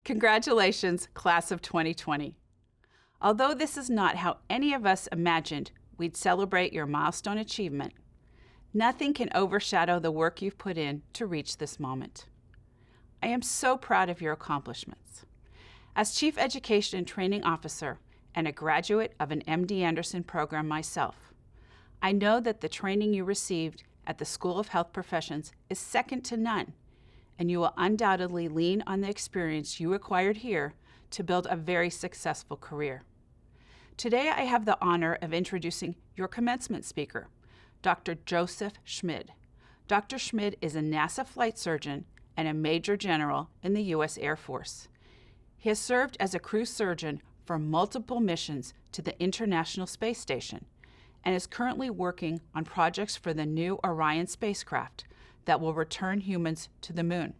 Congratulations, class of 2020. Although this is not how any of us imagined we'd celebrate your milestone achievement, nothing can overshadow the work you've put in to reach this moment. I am so proud of your accomplishments. As Chief Education and Training Officer and a graduate of an MD Anderson program myself, I know that the training you received at the School of Health Professions is second to none, and you will undoubtedly lean on the experience you acquired here to build a very successful career. Today, I have the honor of introducing your commencement speaker, Dr. Josef Schmid. Dr. Schmid is a NASA flight surgeon and a Major General in the U.S. Air Force. He has served as a crew surgeon for multiple missions to the International Space Station and is currently working on projects for the new Orion spacecraft that will return humans to the moon.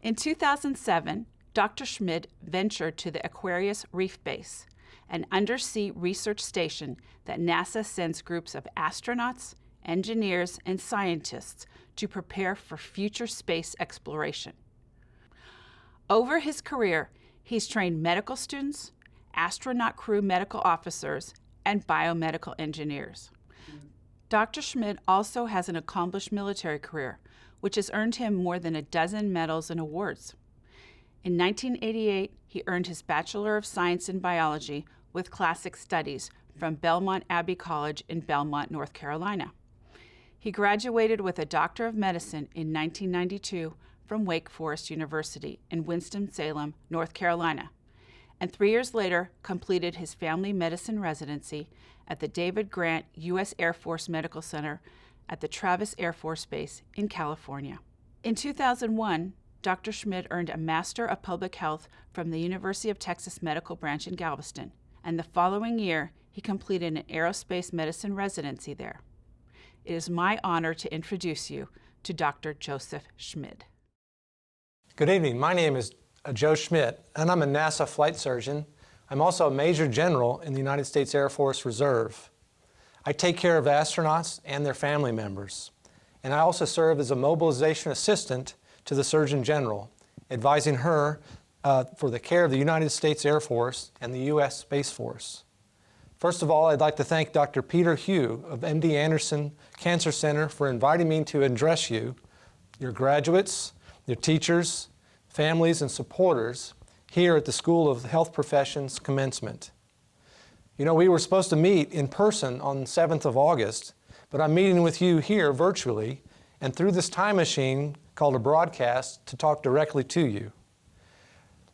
In 2007, Dr. Schmid ventured to the Aquarius Reef Base, an undersea research station that NASA sends groups of astronauts, engineers, and scientists to prepare for future space exploration. Over his career, he's trained medical students, astronaut crew medical officers, and biomedical engineers. Dr. Schmid also has an accomplished military career, which has earned him more than a dozen medals and awards. In 1988, he earned his Bachelor of Science in Biology with Classic Studies from Belmont Abbey College in Belmont, North Carolina. He graduated with a Doctor of Medicine in 1992 from Wake Forest University in Winston-Salem, North Carolina, and 3 years later completed his family medicine residency at the David Grant U.S. Air Force Medical Center at the Travis Air Force Base in California. In 2001, Dr. Schmid earned a Master of Public Health from the University of Texas Medical Branch in Galveston, and the following year, he completed an aerospace medicine residency there. It is my honor to introduce you to Dr. Josef Schmid. Good evening. My name is Joe Schmid, and I'm a NASA flight surgeon. I'm also a Major General in the United States Air Force Reserve. I take care of astronauts and their family members, and I also serve as a mobilization assistant to the Surgeon General, advising her for the care of the United States Air Force and the U.S. Space Force. First of all, I'd like to thank Dr. Peter Hugh of MD Anderson Cancer Center for inviting me to address you, your graduates, your teachers, families, and supporters here at the School of Health Professions Commencement. You know, we were supposed to meet in person on the 7th of August, but I'm meeting with you here virtually and through this time machine called a broadcast to talk directly to you.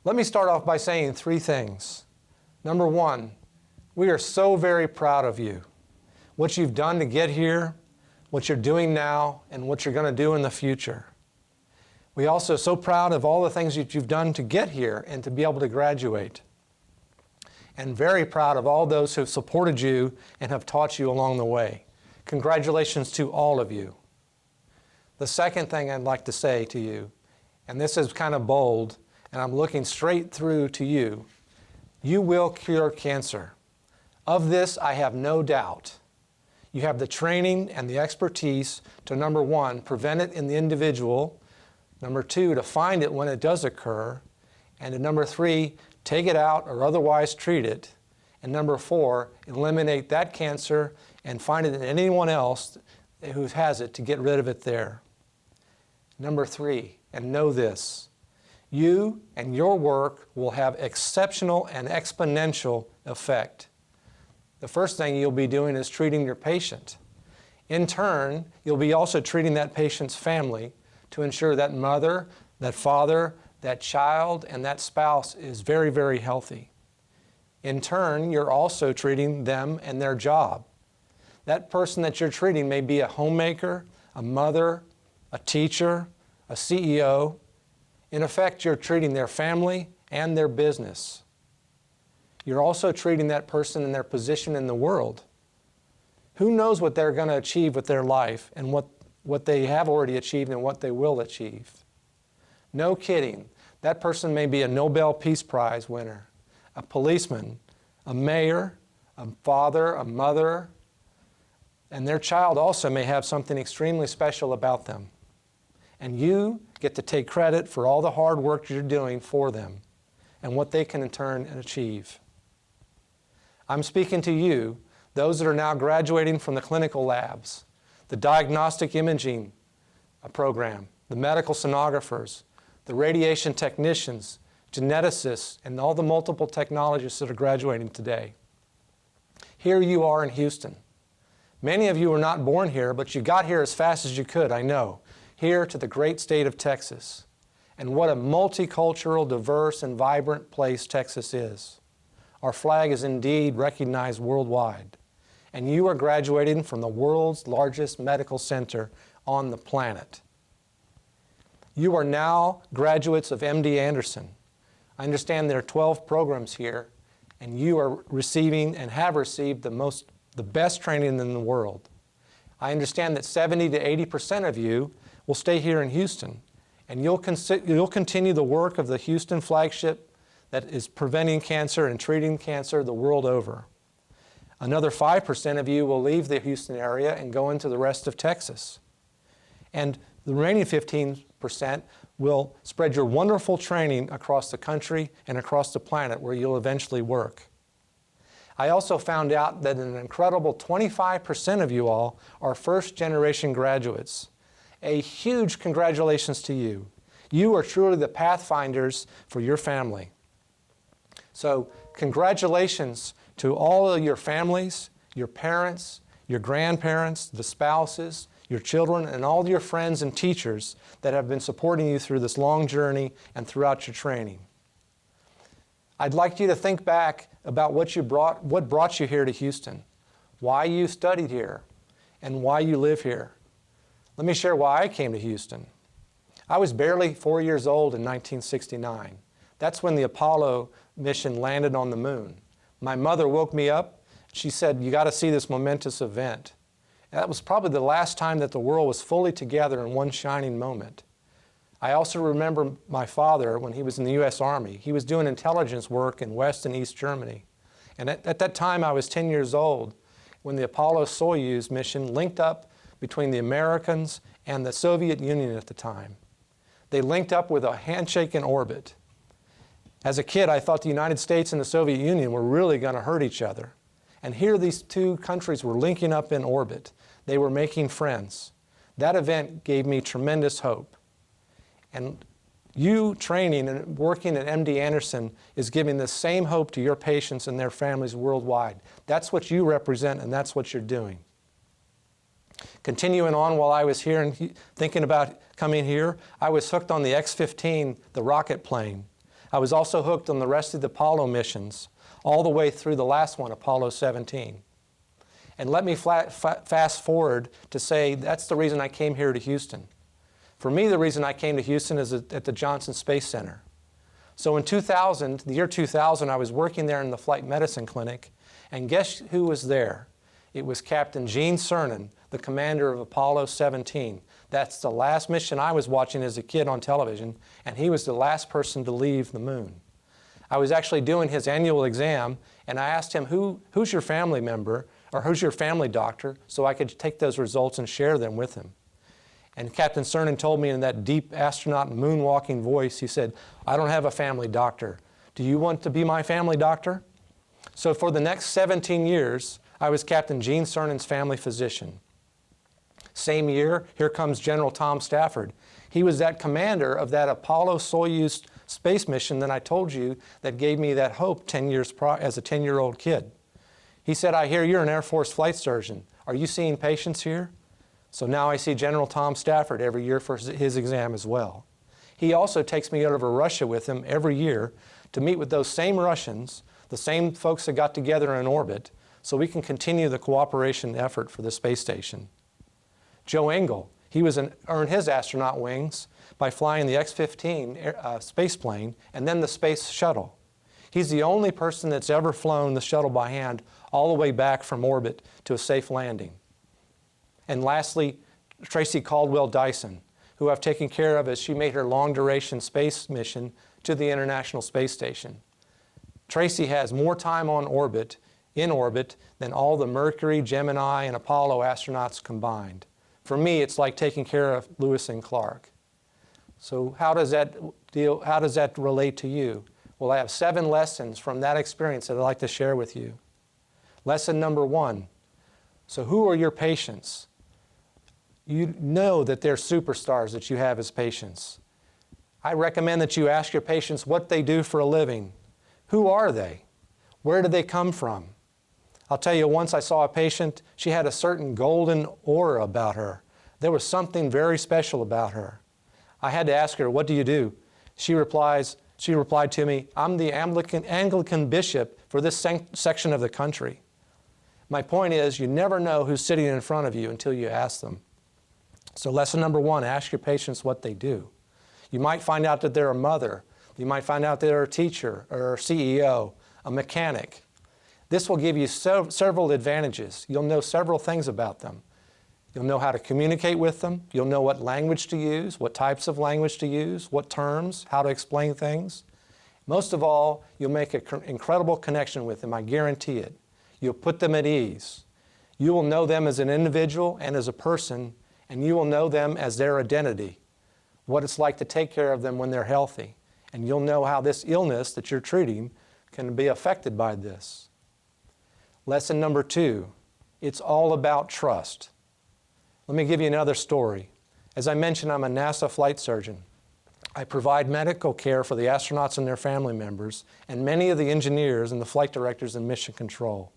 Let me start off by saying 3 things. Number 1, we are so very proud of you. What you've done to get here, what you're doing now, and what you're going to do in the future. We also are so proud of all the things that you've done to get here and to be able to graduate. And very proud of all those who have supported you and have taught you along the way. Congratulations to all of you. The second thing I'd like to say to you, and this is kind of bold, and I'm looking straight through to you, you will cure cancer. Of this, I have no doubt. You have the training and the expertise to, number 1, prevent it in the individual, number 2, to find it when it does occur, and to number 3, take it out or otherwise treat it, and number 4, eliminate that cancer and find it in anyone else who has it to get rid of it there. Number 3, and know this, you and your work will have exceptional and exponential effect. The first thing you'll be doing is treating your patient. In turn, you'll be also treating that patient's family to ensure that mother, that father, that child, and that spouse is very, very healthy. In turn, you're also treating them and their job. That person that you're treating may be a homemaker, a mother, a teacher, a CEO. In effect, you're treating their family and their business. You're also treating that person in their position in the world. Who knows what they're going to achieve with their life and what they have already achieved and what they will achieve. No kidding. That person may be a Nobel Peace Prize winner, a policeman, a mayor, a father, a mother, and their child also may have something extremely special about them. And you get to take credit for all the hard work you're doing for them. and what they can in turn achieve. I'm speaking to you, those that are now graduating from the clinical labs, the diagnostic imaging program, the medical sonographers, the radiation technicians, geneticists, and all the multiple technologists that are graduating today. Here you are in Houston. Many of you were not born here, but you got here as fast as you could, I know, here to the great state of Texas. And what a multicultural, diverse, and vibrant place Texas is. Our flag is indeed recognized worldwide. And you are graduating from the world's largest medical center on the planet. You are now graduates of MD Anderson. I understand there are 12 programs here, and you are receiving and have received the best training in the world. I understand that 70 to 80% of you will stay here in Houston, and you'll continue the work of the Houston flagship that is preventing cancer and treating cancer the world over. Another 5% of you will leave the Houston area and go into the rest of Texas. And the remaining 15% will spread your wonderful training across the country and across the planet where you'll eventually work. I also found out that an incredible 25% of you all are first-generation graduates. A huge congratulations to you. You are truly the pathfinders for your family. So congratulations to all of your families, your parents, your grandparents, the spouses, your children, and all your friends and teachers that have been supporting you through this long journey and throughout your training. I'd like you to think back about what brought you here to Houston, why you studied here, and why you live here. Let me share why I came to Houston. I was barely 4 years old in 1969. That's when the Apollo mission landed on the moon. My mother woke me up. She said, "You got to see this momentous event." And that was probably the last time that the world was fully together in one shining moment. I also remember my father when he was in the U.S. Army. He was doing intelligence work in West and East Germany. And at that time, I was 10 years old when the Apollo-Soyuz mission linked up between the Americans and the Soviet Union at the time. They linked up with a handshake in orbit. As a kid, I thought the United States and the Soviet Union were really going to hurt each other. And here these two countries were linking up in orbit. They were making friends. That event gave me tremendous hope. And you training and working at MD Anderson is giving the same hope to your patients and their families worldwide. That's what you represent, and that's what you're doing. Continuing on, while I was here and thinking about coming here, I was hooked on the X-15, the rocket plane. I was also hooked on the rest of the Apollo missions, all the way through the last one, Apollo 17. And let me fast forward to say that's the reason I came here to Houston. For me, the reason I came to Houston is at the Johnson Space Center. So in 2000, the year 2000, I was working there in the flight medicine clinic, and guess who was there? It was Captain Gene Cernan, the commander of Apollo 17. That's the last mission I was watching as a kid on television, and he was the last person to leave the moon. I was actually doing his annual exam, and I asked him, who's your family member, or who's your family doctor, so I could take those results and share them with him. And Captain Cernan told me in that deep astronaut moonwalking voice, he said, "I don't have a family doctor. Do you want to be my family doctor?" So for the next 17 years, I was Captain Gene Cernan's family physician. Same year, here comes General Tom Stafford. He was that commander of that Apollo-Soyuz space mission that I told you that gave me that hope 10 years prior as a 10-year-old kid. He said, "I hear you're an Air Force flight surgeon. Are you seeing patients here?" So now I see General Tom Stafford every year for his exam as well. He also takes me over to Russia with him every year to meet with those same Russians, the same folks that got together in orbit, so we can continue the cooperation effort for the space station. Joe Engle, he earned his astronaut wings by flying the X-15 space plane and then the space shuttle. He's the only person that's ever flown the shuttle by hand all the way back from orbit to a safe landing. And lastly, Tracy Caldwell Dyson, who I've taken care of as she made her long-duration space mission to the International Space Station. Tracy has more time in orbit, than all the Mercury, Gemini, and Apollo astronauts combined. For me, it's like taking care of Lewis and Clark. So how does that relate to you? Well, I have 7 lessons from that experience that I'd like to share with you. Lesson number 1. So who are your patients? You know that they're superstars that you have as patients. I recommend that you ask your patients what they do for a living. Who are they? Where do they come from? I'll tell you, once I saw a patient, she had a certain golden aura about her. There was something very special about her. I had to ask her, what do you do? She replied to me, I'm the Anglican bishop for this section of the country. My point is, you never know who's sitting in front of you until you ask them. So lesson number 1, ask your patients what they do. You might find out that they're a mother. You might find out they're a teacher or a CEO, a mechanic. This will give you several advantages. You'll know several things about them. You'll know how to communicate with them. You'll know what language to use, what types of language to use, what terms, how to explain things. Most of all, you'll make an incredible connection with them, I guarantee it. You'll put them at ease. You will know them as an individual and as a person, and you will know them as their identity, what it's like to take care of them when they're healthy. And you'll know how this illness that you're treating can be affected by this. Lesson number 2, it's all about trust. Let me give you another story. As I mentioned, I'm a NASA flight surgeon. I provide medical care for the astronauts and their family members, and many of the engineers and the flight directors in mission control.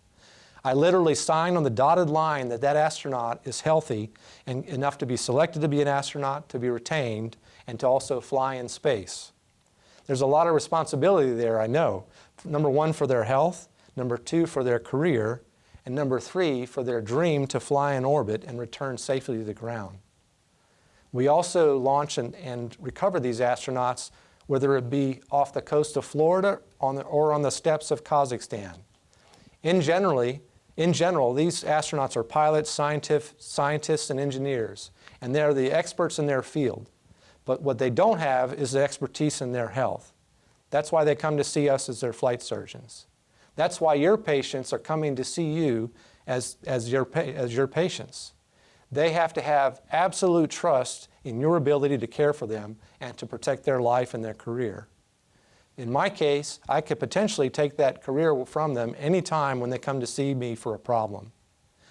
I literally sign on the dotted line that that astronaut is healthy and enough to be selected to be an astronaut, to be retained, and to also fly in space. There's a lot of responsibility there, I know. Number 1, for their health. Number 2, for their career. And number 3, for their dream to fly in orbit and return safely to the ground. We also launch and recover these astronauts, whether it be off the coast of Florida or on the steppes of Kazakhstan. In general, these astronauts are pilots, scientists, and engineers, and they're the experts in their field. But what they don't have is the expertise in their health. That's why they come to see us as their flight surgeons. That's why your patients are coming to see you as your patients. They have to have absolute trust in your ability to care for them and to protect their life and their career. In my case, I could potentially take that career from them anytime when they come to see me for a problem.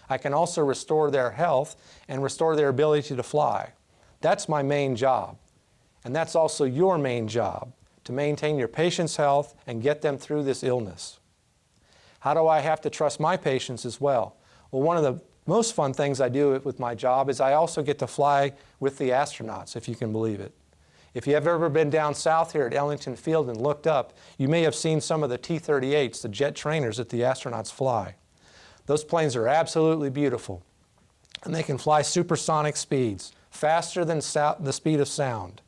I can also restore their health and restore their ability to fly. That's my main job. And that's also your main job, to maintain your patient's health and get them through this illness. How do I have to trust my patients as well? Well, one of the most fun things I do with my job is I also get to fly with the astronauts, if you can believe it. If you have ever been down south here at Ellington Field and looked up, you may have seen some of the T-38s, the jet trainers that the astronauts fly. Those planes are absolutely beautiful, and they can fly supersonic speeds, faster than the speed of sound.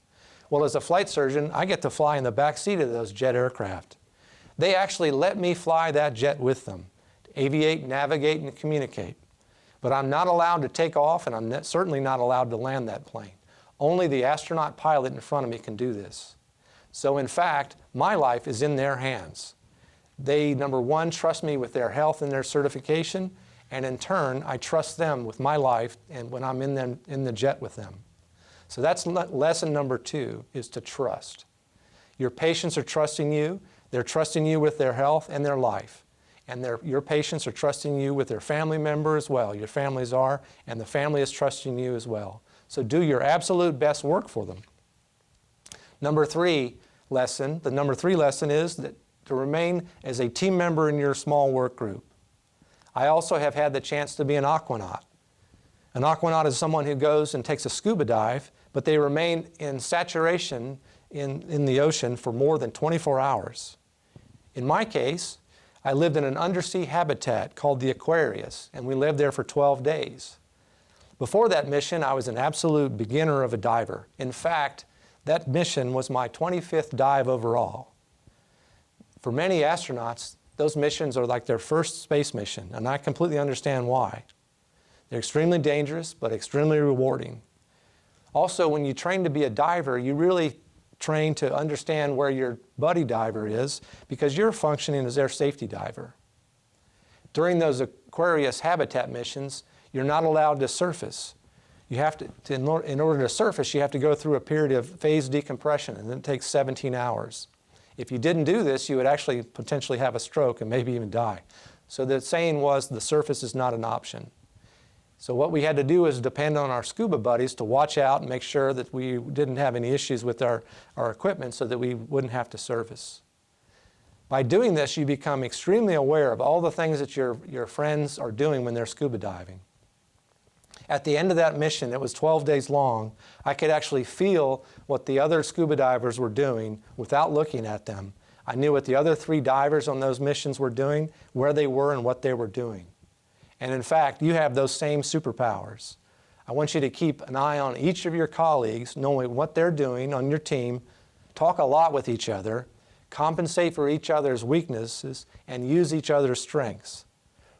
Well, as a flight surgeon, I get to fly in the back seat of those jet aircraft. They actually let me fly that jet with them, to aviate, navigate, and communicate. But I'm not allowed to take off, and I'm certainly not allowed to land that plane. Only the astronaut pilot in front of me can do this. So in fact, my life is in their hands. They, number 1, trust me with their health and their certification, and in turn, I trust them with my life and when I'm in the jet with them. So that's lesson number 2, is to trust. Your patients are trusting you. They're trusting you with their health and their life. And your patients are trusting you with their family member as well. Your families are, and the family is trusting you as well. So do your absolute best work for them. The number 3 lesson is that to remain as a team member in your small work group. I also have had the chance to be an aquanaut. An aquanaut is someone who goes and takes a scuba dive, but they remain in saturation in the ocean for more than 24 hours. In my case, I lived in an undersea habitat called the Aquarius, and we lived there for 12 days. Before that mission, I was an absolute beginner of a diver. In fact, that mission was my 25th dive overall. For many astronauts, those missions are like their first space mission, and I completely understand why. They're extremely dangerous, but extremely rewarding. Also, when you train to be a diver, you really train to understand where your buddy diver is, because you're functioning as their safety diver. During those Aquarius habitat missions, you're not allowed to surface. You have to, in order to surface, you have to go through a period of phase decompression, and it takes 17 hours. If you didn't do this, you would actually potentially have a stroke and maybe even die. So the saying was, the surface is not an option. So what we had to do is depend on our scuba buddies to watch out and make sure that we didn't have any issues with our equipment so that we wouldn't have to surface. By doing this, you become extremely aware of all the things that your friends are doing when they're scuba diving. At the end of that mission, it was 12 days long, I could actually feel what the other scuba divers were doing without looking at them. I knew what the other 3 divers on those missions were doing, where they were, and what they were doing. And in fact, you have those same superpowers. I want you to keep an eye on each of your colleagues, knowing what they're doing on your team, talk a lot with each other, compensate for each other's weaknesses, and use each other's strengths.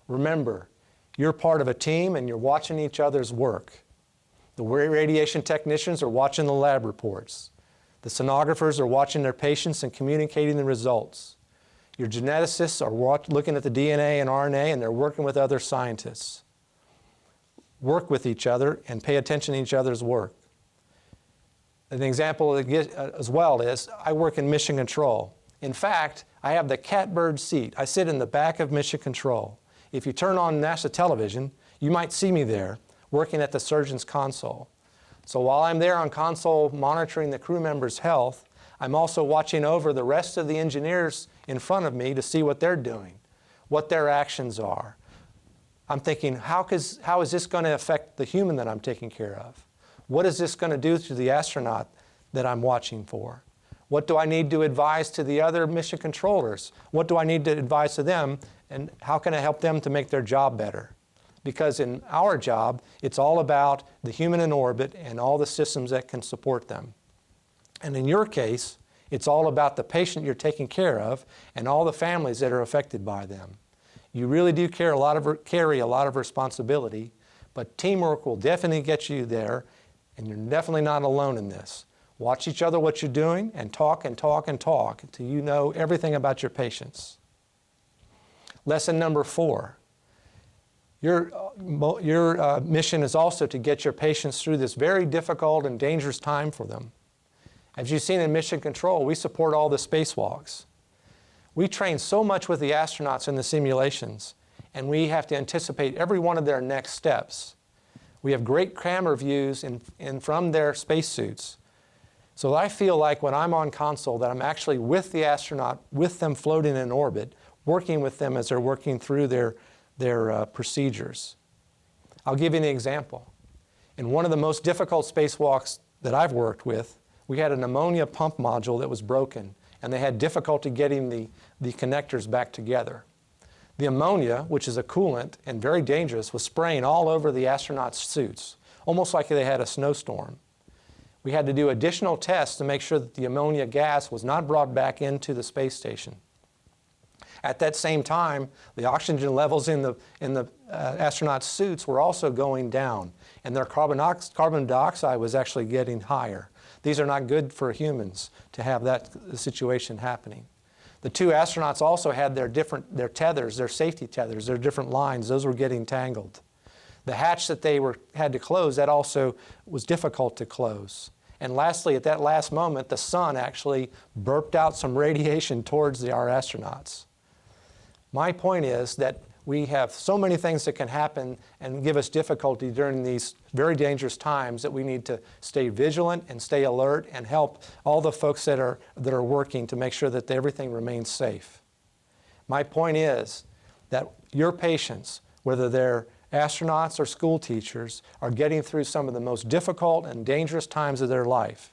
Remember, you're part of a team and you're watching each other's work. The radiation technicians are watching the lab reports. The sonographers are watching their patients and communicating the results. Your geneticists are looking at the DNA and RNA, and they're working with other scientists. Work with each other and pay attention to each other's work. An example as well is, I work in mission control. In fact, I have the catbird seat. I sit in the back of mission control. If you turn on NASA television, you might see me there working at the surgeon's console. So while I'm there on console monitoring the crew members' health, I'm also watching over the rest of the engineers in front of me to see what they're doing, what their actions are. I'm thinking, how is this going to affect the human that I'm taking care of? What is this going to do to the astronaut that I'm watching for? What do I need to advise to the other mission controllers? What do I need to advise to them, and how can I help them to make their job better? Because in our job, it's all about the human in orbit and all the systems that can support them. And in your case, it's all about the patient you're taking care of and all the families that are affected by them. You really do carry a lot of responsibility, but teamwork will definitely get you there, and you're definitely not alone in this. Watch each other what you're doing, and talk and talk and talk until you know everything about your patients. Lesson number 4. Your mission is also to get your patients through this very difficult and dangerous time for them. As you've seen in Mission Control, we support all the spacewalks. We train so much with the astronauts in the simulations, and we have to anticipate every one of their next steps. We have great camera views from their spacesuits. So I feel like when I'm on console that I'm actually with the astronaut, with them floating in orbit, working with them as they're working through their procedures. I'll give you an example. In one of the most difficult spacewalks that I've worked with, we had an ammonia pump module that was broken, and they had difficulty getting the connectors back together. The ammonia, which is a coolant and very dangerous, was spraying all over the astronauts' suits, almost like they had a snowstorm. We had to do additional tests to make sure that the ammonia gas was not brought back into the space station. At that same time, the oxygen levels in the astronauts' suits were also going down, and their carbon dioxide was actually getting higher. These are not good for humans to have that situation happening. The 2 astronauts also had their tethers, their safety tethers, their different lines. Those were getting tangled. The hatch that they had to close, that also was difficult to close. And lastly, at that last moment, the sun actually burped out some radiation towards our astronauts. My point is that we have so many things that can happen and give us difficulty during these very dangerous times that we need to stay vigilant and stay alert and help all the folks that are working to make sure that everything remains safe. My point is that your patients, whether they're astronauts or school teachers, are getting through some of the most difficult and dangerous times of their life,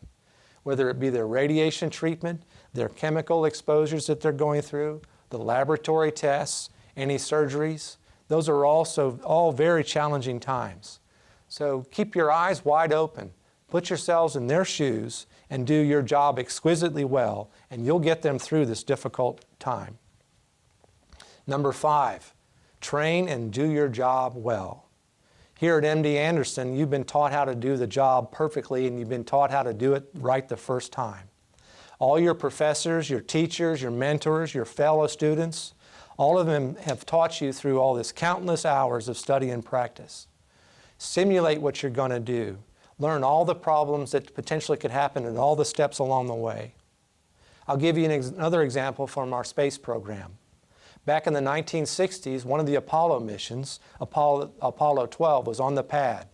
whether it be their radiation treatment, their chemical exposures that they're going through, the laboratory tests, any surgeries. Those are also all very challenging times. So keep your eyes wide open, put yourselves in their shoes, and do your job exquisitely well, and you'll get them through this difficult time. Number 5, train and do your job well. Here at MD Anderson, you've been taught how to do the job perfectly, and you've been taught how to do it right the first time. All your professors, your teachers, your mentors, your fellow students, all of them have taught you through all this countless hours of study and practice. Simulate what you're going to do. Learn all the problems that potentially could happen and all the steps along the way. I'll give you another example from our space program. Back in the 1960s, one of the Apollo missions, Apollo 12, was on the pad.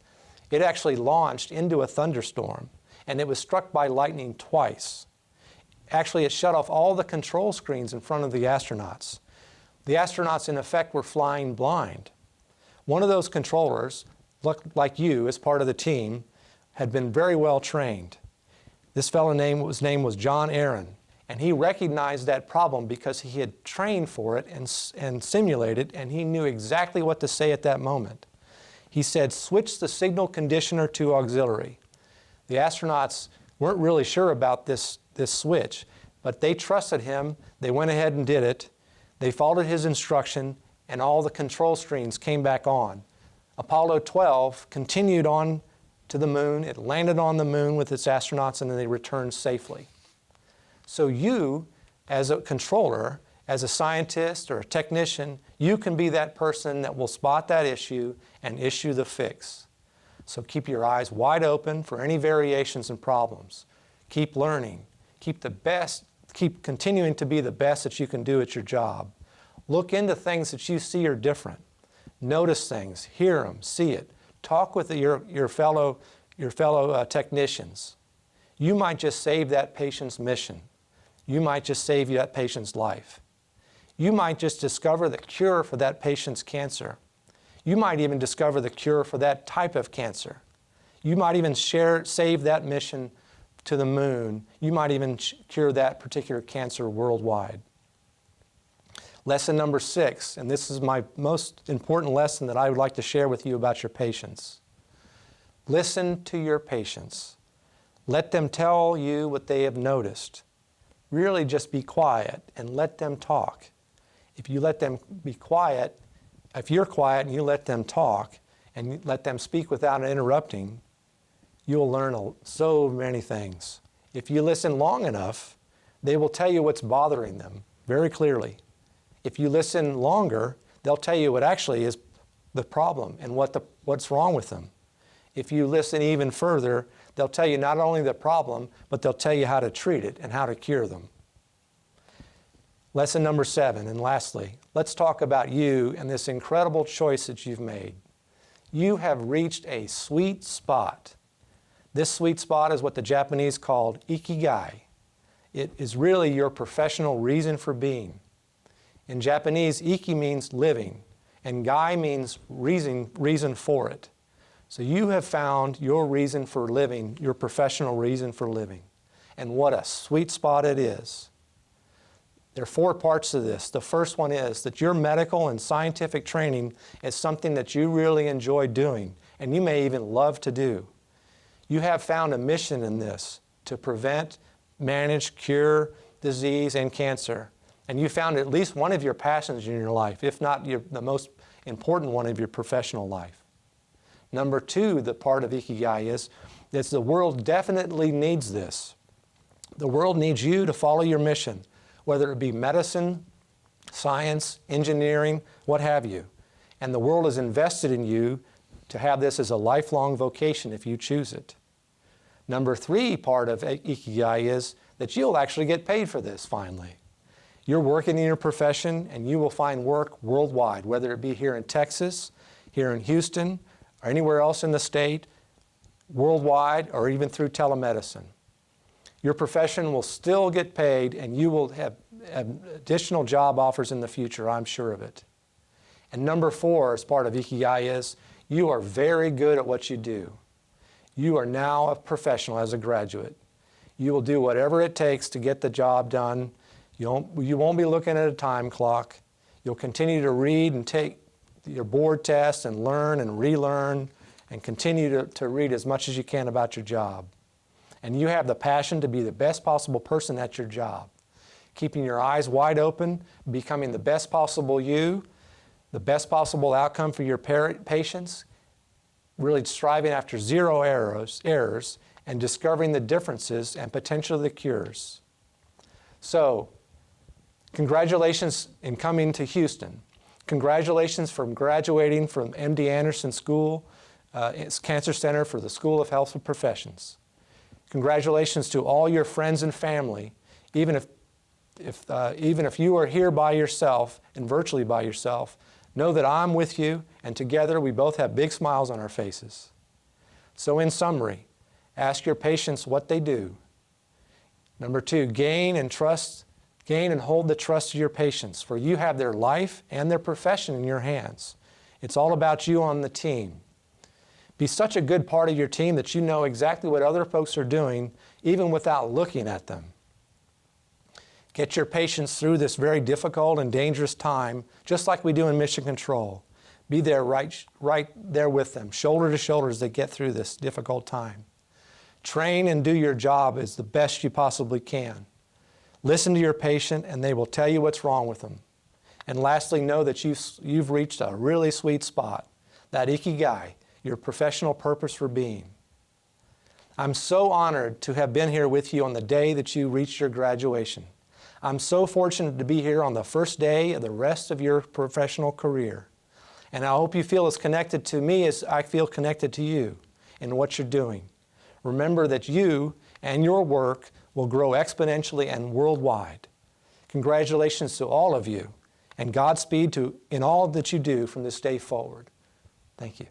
It actually launched into a thunderstorm, and it was struck by lightning twice. Actually, it shut off all the control screens in front of the astronauts. The astronauts, in effect, were flying blind. One of those controllers, like you, as part of the team, had been very well trained. This fellow his name was John Aaron, and he recognized that problem because he had trained for it and simulated, and he knew exactly what to say at that moment. He said, switch the signal conditioner to auxiliary. The astronauts weren't really sure about this switch, but they trusted him. They went ahead and did it. They followed his instruction, and all the control screens came back on. Apollo 12 continued on to the moon. It landed on the moon with its astronauts, and then they returned safely. So you, as a controller, as a scientist or a technician, you can be that person that will spot that issue and issue the fix. So keep your eyes wide open for any variations and problems. Keep learning. Keep continuing to be the best that you can do at your job. Look into things that you see are different. Notice things, hear them, see it. Talk with your fellow technicians. You might just save that patient's mission. You might just save that patient's life. You might just discover the cure for that patient's cancer. You might even discover the cure for that type of cancer. You might even save that mission to the moon. You might even cure that particular cancer worldwide. Lesson number 6, and this is my most important lesson that I would like to share with you about your patients. Listen to your patients. Let them tell you what they have noticed. Really just be quiet and let them talk. If you let them be quiet, if you're quiet and you let them talk and you let them speak without interrupting, you'll learn so many things. If you listen long enough, they will tell you what's bothering them very clearly. If you listen longer, they'll tell you what actually is the problem and what's wrong with them. If you listen even further, they'll tell you not only the problem, but they'll tell you how to treat it and how to cure them. Lesson number 7, and lastly, let's talk about you and this incredible choice that you've made. You have reached a sweet spot. This sweet spot is what the Japanese called ikigai. It is really your professional reason for being. In Japanese, iki means living, and gai means reason for it. So you have found your reason for living, your professional reason for living. And what a sweet spot it is. There are 4 parts to this. The first one is that your medical and scientific training is something that you really enjoy doing, and you may even love to do. You have found a mission in this to prevent, manage, cure disease and cancer. And you found at least one of your passions in your life, if not the most important one of your professional life. Number 2, the part of ikigai is that the world definitely needs this. The world needs you to follow your mission, whether it be medicine, science, engineering, what have you. And the world is invested in you to have this as a lifelong vocation if you choose it. Number 3 part of ikigai is that you'll actually get paid for this finally. You're working in your profession and you will find work worldwide, whether it be here in Texas, here in Houston, or anywhere else in the state, worldwide, or even through telemedicine. Your profession will still get paid and you will have additional job offers in the future, I'm sure of it. And number 4, as part of ikigai, is you are very good at what you do. You are now a professional as a graduate. You will do whatever it takes to get the job done. You won't be looking at a time clock. You'll continue to read and take your board tests and learn and relearn and continue to read as much as you can about your job. And you have the passion to be the best possible person at your job. Keeping your eyes wide open, becoming the best possible you, the best possible outcome for your patients, really striving after 0 errors, and discovering the differences and potentially the cures. So, congratulations in coming to Houston. Congratulations for graduating from MD Anderson School, Cancer Center for the School of Health and Professions. Congratulations to all your friends and family, even if even if you are here by yourself and virtually by yourself, know that I'm with you, and together we both have big smiles on our faces. So in summary, ask your patients what they do. Number 2, gain and hold the trust of your patients, for you have their life and their profession in your hands. It's all about you on the team. Be such a good part of your team that you know exactly what other folks are doing, even without looking at them. Get your patients through this very difficult and dangerous time, just like we do in Mission Control. Be there right there with them, shoulder to shoulder as they get through this difficult time. Train and do your job as the best you possibly can. Listen to your patient and they will tell you what's wrong with them. And lastly, know that you've reached a really sweet spot, that ikigai, your professional purpose for being. I'm so honored to have been here with you on the day that you reached your graduation. I'm so fortunate to be here on the first day of the rest of your professional career. And I hope you feel as connected to me as I feel connected to you in what you're doing. Remember that you and your work will grow exponentially and worldwide. Congratulations to all of you, and Godspeed in all that you do from this day forward. Thank you.